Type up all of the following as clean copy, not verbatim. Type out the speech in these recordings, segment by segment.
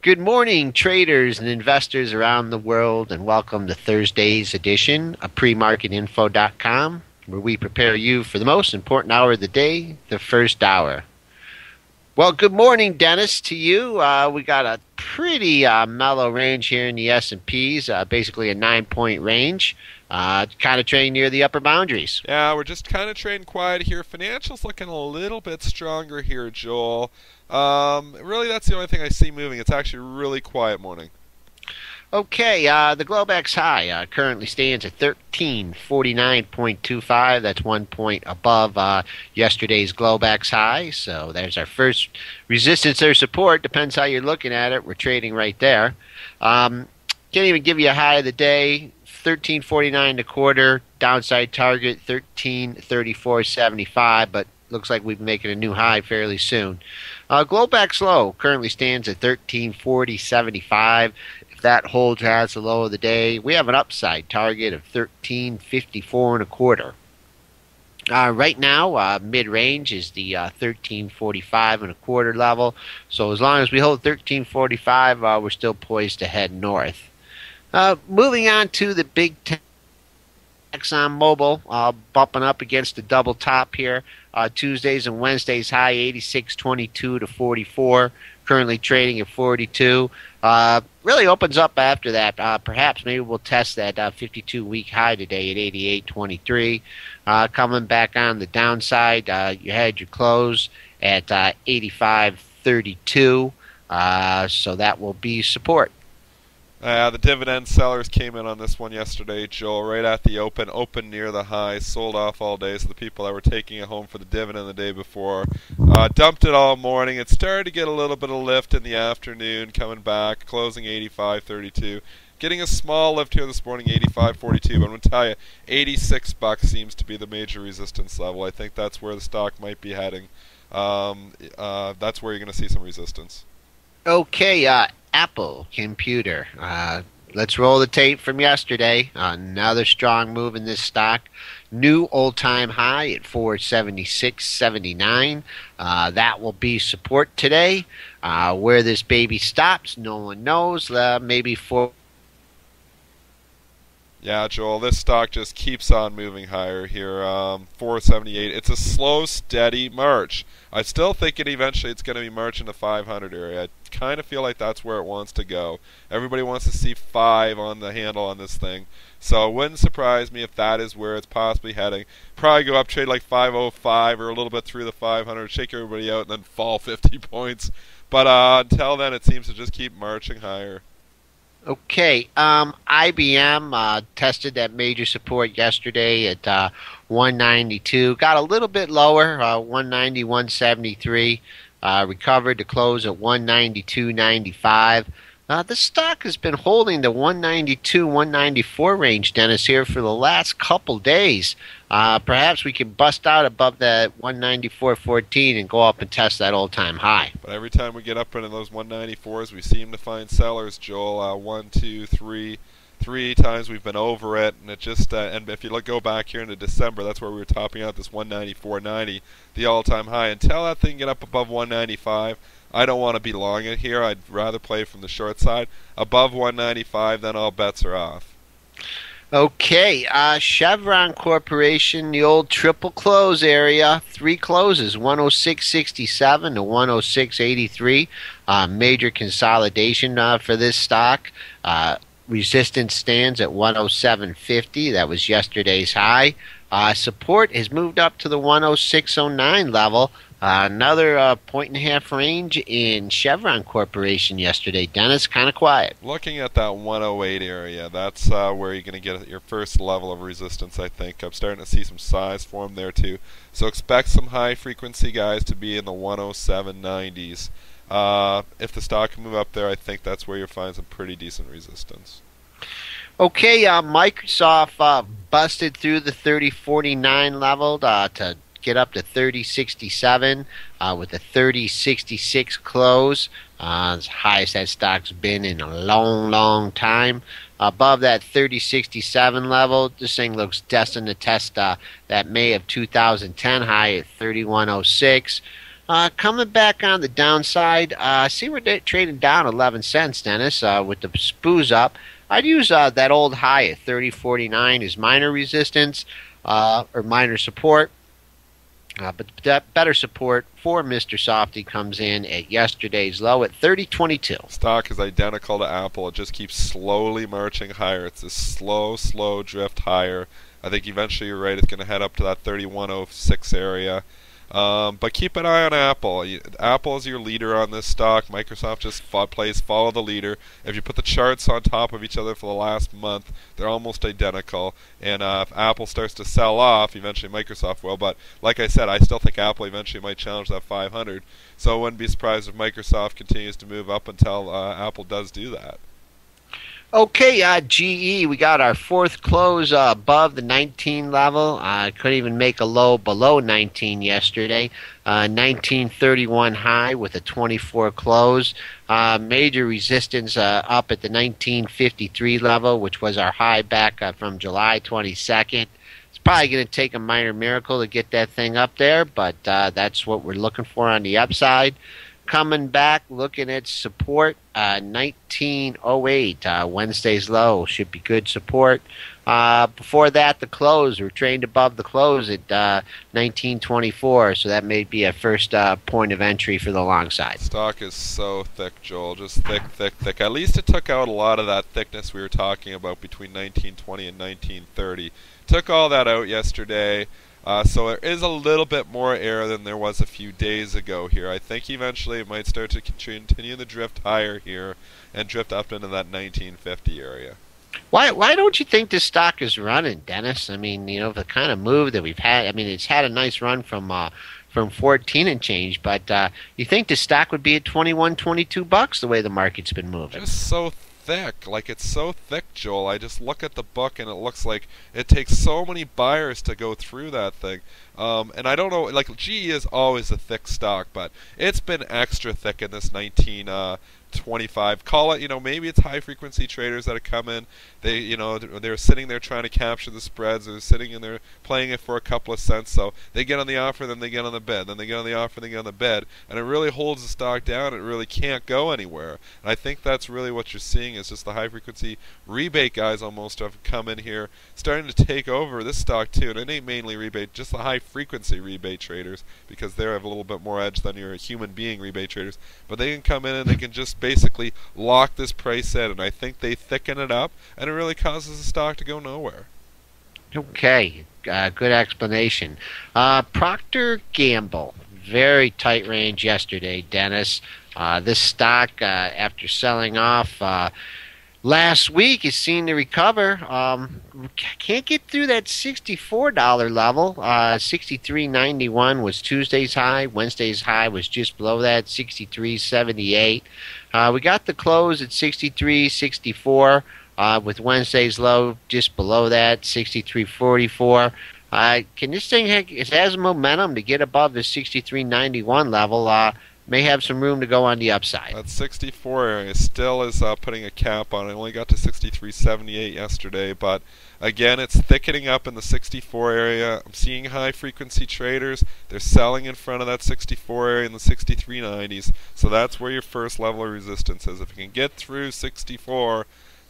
Good morning, traders and investors around the world, and welcome to Thursday's edition of premarketinfo.com, where we prepare you for the most important hour of the day, the first hour. Well, good morning, Dennis, to you. We got a pretty mellow range here in the S&Ps, basically a 9-point range, kind of trading near the upper boundaries. Yeah, we're just kind of trading quiet here. Financials looking a little bit stronger here, Joel. Really, that's the only thing I see moving. It's actually a really quiet morning. Okay, the Globex high currently stands at 1349.25. That's 1 point above yesterday's Globex high. So there's our first resistance or support. Depends how you're looking at it. We're trading right there. Can't even give you a high of the day. 1349 and a quarter. Downside target 1334.75. But looks like we'll be making a new high fairly soon. Globex low currently stands at 1340.75. That holds as the low of the day. We have an upside target of 1354 and a quarter. Right now, mid-range is the 1345 and a quarter level. So as long as we hold 1345, we're still poised to head north. Moving on to the big ExxonMobil, bumping up against the double top here. Tuesdays and Wednesdays high 86.22 to 44. Currently trading at 42. Really opens up after that. Perhaps maybe we'll test that 52-week high today at 88.23. Coming back on the downside, you had your close at 85.32. So that will be support. The dividend sellers came in on this one yesterday, Joel, right at the open near the high, sold off all day. So the people that were taking it home for the dividend the day before dumped it all morning. It started to get a little bit of lift in the afternoon, coming back, closing 85.32. Getting a small lift here this morning, 85.42. But I'm going to tell you, $86 seems to be the major resistance level. I think that's where the stock might be heading. That's where you're going to see some resistance. Okay, Apple Computer. Let's roll the tape from yesterday. Another strong move in this stock. New all-time high at 476.79. That will be support today. Where this baby stops, no one knows. Maybe 4. Yeah, Joel, this stock just keeps on moving higher here. 478. It's a slow, steady march. I still think eventually it's going to be marching the 500 area. I kind of feel like that's where it wants to go. Everybody wants to see 5 on the handle on this thing. So it wouldn't surprise me if that is where it's possibly heading. Probably go up, trade like 505 or a little bit through the 500, shake everybody out, and then fall 50 points. But until then, it seems to just keep marching higher. Okay, IBM tested that major support yesterday at 192. Got a little bit lower, 190, 173. Recovered to close at 192.95. The stock has been holding the 192, 194 range, Dennis, here for the last couple days. Perhaps we can bust out above that 194.14 and go up and test that all-time high. But every time we get up into those 194s, we seem to find sellers, Joel. 1, 2, 3 times we've been over it, and it just and if you go back here into December, that's where we were topping out this 194.90, the all-time high. Until that thing get up above 195, I don't want to be long it here. I'd rather play from the short side. Above 195, then all bets are off. Okay, Chevron Corporation, the old triple close area, 3 closes, 106.67 to 106.83. Major consolidation for this stock. Resistance stands at 107.50. That was yesterday's high. Support has moved up to the 106.09 level. Another 1.5 range in Chevron Corporation yesterday. Dennis, kind of quiet. Looking at that 108 area, that's where you're going to get your first level of resistance, I think. I'm starting to see some size form there, too. So expect some high-frequency guys to be in the 107.90s. If the stock can move up there, I think that's where you'll find some pretty decent resistance. Okay, Microsoft busted through the 3049 level to get up to 3067 with a 3066 close. As highest that stock's been in a long time. Above that 3067 level, this thing looks destined to test that May of 2010 high at 3106. Coming back on the downside, see we're trading down 11 cents, Dennis, with the SPUs up. I'd use that old high at 30.49 as minor resistance or minor support. But that better support for Mr. Softy comes in at yesterday's low at 30.22. Stock is identical to Apple. It just keeps slowly marching higher. It's a slow, slow drift higher. I think eventually you're right. It's going to head up to that 31.06 area. But keep an eye on Apple. Apple is your leader on this stock. Microsoft just plays follow the leader. If you put the charts on top of each other for the last month, they're almost identical. And if Apple starts to sell off, eventually Microsoft will. But like I said, I still think Apple eventually might challenge that 500. So I wouldn't be surprised if Microsoft continues to move up until Apple does do that. Okay, GE, we got our fourth close above the 19 level. Couldn't even make a low below 19 yesterday. 1931 high with a 24 close. Major resistance up at the 1953 level, which was our high back from July 22nd. It's probably going to take a minor miracle to get that thing up there, but that's what we're looking for on the upside. Coming back, looking at support, 1908, Wednesday's low, should be good support. Before that, the close, we're trained above the close at 1924, so that may be a first point of entry for the long side. Stock is so thick, Joel, just thick, thick, thick. At least it took out a lot of that thickness we were talking about between 1920 and 1930. Took all that out yesterday. So there is a little bit more air than there was a few days ago here. I think eventually it might start to continue the drift higher here and drift up into that 1950 area. Why don't you think this stock is running, Dennis? I mean, the kind of move that we've had. I mean, it's had a nice run from 14 and change, but you think the stock would be at 21, 22 bucks the way the market's been moving? Just so thick. Like, it's so thick, Joel. I just look at the book and it looks like it takes so many buyers to go through that thing. And I don't know, like, GE is always a thick stock, but it's been extra thick in this 1925. Call it, maybe it's high frequency traders that have come in. They're sitting there trying to capture the spreads. They're sitting in there playing it for a couple of cents. So they get on the offer, then they get on the bid, then they get on the offer, then they get on the bid, and it really holds the stock down. It really can't go anywhere. And I think that's really what you're seeing is just the high frequency rebate guys almost have come in here, starting to take over this stock too. And it ain't mainly rebate, just the high frequency rebate traders, because they have a little bit more edge than your human being rebate traders. But they can come in and they can just basically lock this price in, and I think they thicken it up, and it really causes the stock to go nowhere. Okay, good explanation. Procter Gamble, very tight range yesterday, Dennis. This stock, after selling off last week, is seen to recover. Can't get through that $64 level. 63.91 was Tuesday's high. Wednesday's high was just below that, 63.78. We got the close at 63.64. With Wednesday's low just below that, 63.44. Can this thing it has momentum to get above the 63.91 level? May have some room to go on the upside. That 64 area still is putting a cap on it. Only got to 63.78 yesterday, but again, it's thickening up in the 64 area. I'm seeing high frequency traders. They're selling in front of that 64 area in the 63.90s. So that's where your first level of resistance is. If you can get through 64,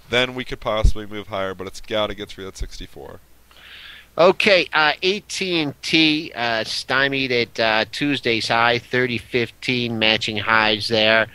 then we could possibly move higher, but it's got to get through that 64. Okay, AT&T stymied at Tuesday's high, 30.15, matching highs there.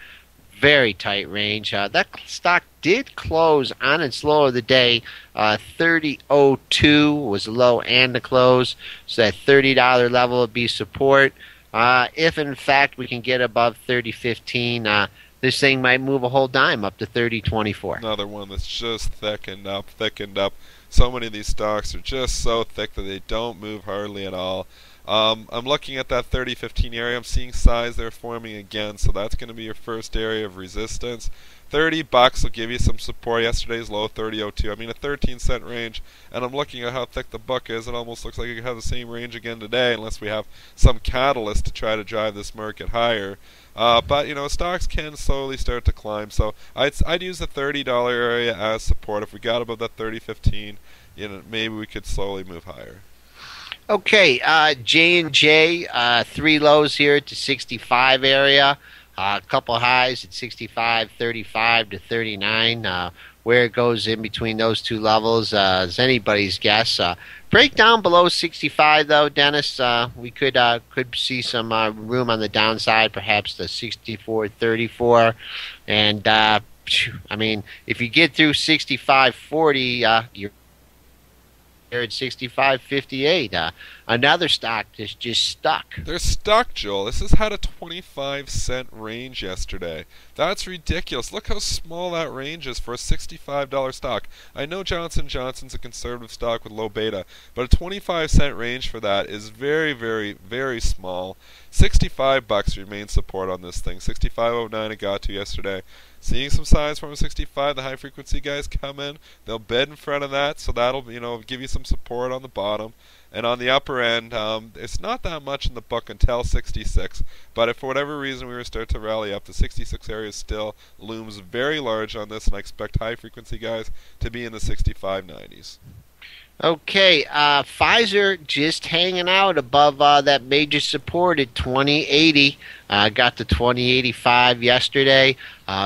Very tight range. That stock did close on its low of the day. 30.02 was the low and the close, so that $30 level would be support. If, in fact, we can get above 30.15, this thing might move a whole dime up to 30.24. Another one that's just thickened up, thickened up. So many of these stocks are just so thick that they don't move hardly at all. I'm looking at that 30.15 area. I'm seeing size there forming again, so that's going to be your first area of resistance. $30 will give you some support. Yesterday's low, 30.02. I mean, a 13-cent range, and I'm looking at how thick the book is. It almost looks like it could have the same range again today, unless we have some catalyst to try to drive this market higher. But stocks can slowly start to climb. So I'd use the $30 area as support. If we got above that 30.15, maybe we could slowly move higher. Okay, J&J, three lows here at the 65 area, a couple highs at 65, 35 to 39. Where it goes in between those two levels is anybody's guess. Break down below 65 though, Dennis. We could see some room on the downside, perhaps the 64.34, and I mean, if you get through 65.40, you're at 65.58. Another stock that's just stuck. They're stuck, Joel. This has had a 25-cent range yesterday. That's ridiculous. Look how small that range is for a $65 stock. I know Johnson & Johnson's a conservative stock with low beta, but a 25-cent range for that is very, very, very small. $65 remains support on this thing. 65.09 it got to yesterday. Seeing some signs from a 65, the high frequency guys come in. They'll bid in front of that, so that'll give you some support on the bottom. And on the upper end, it's not that much in the book until 66. But if for whatever reason we were to start to rally up, the 66 area still looms very large on this, and I expect high frequency guys to be in the 65.90s. Okay, Pfizer just hanging out above that major support at 2080. Got to 2085 yesterday.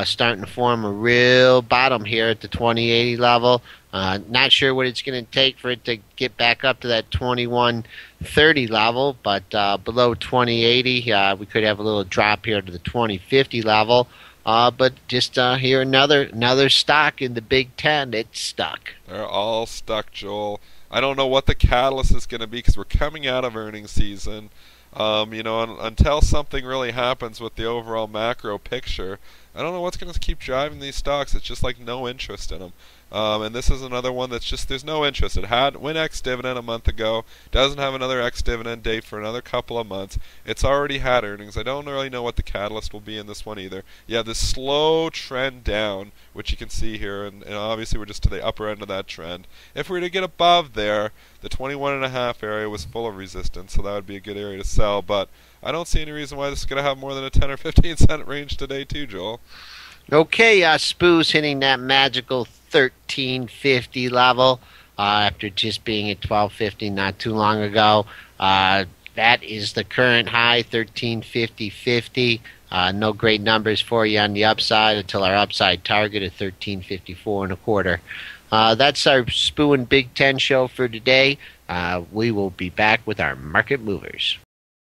Starting to form a real bottom here at the 2080 level. Not sure what it's going to take for it to get back up to that 2130 level, but below 2080, we could have a little drop here to the 2050 level. But just here another stock in the Big Ten. It's stuck. They're all stuck, Joel. I don't know what the catalyst is going to be because we're coming out of earnings season. Until something really happens with the overall macro picture, I don't know what's going to keep driving these stocks. It's just like no interest in them. And this is another one that's just, there's no interest. It had went ex-dividend a month ago, doesn't have another ex-dividend date for another couple of months. It's already had earnings. I don't really know what the catalyst will be in this one either. Yeah, this slow trend down, which you can see here, and obviously we're just to the upper end of that trend. If we were to get above there, the 21.5 area was full of resistance, so that would be a good area to sell, but I don't see any reason why this is going to have more than a 10 or 15 cent range today too, Joel. Okay, SPU's hitting that magical 1350 level after just being at 1250 not too long ago. That is the current high, 1350.50. No great numbers for you on the upside until our upside target of 1354 and a quarter. That's our SPU and Big Ten show for today. We will be back with our market movers.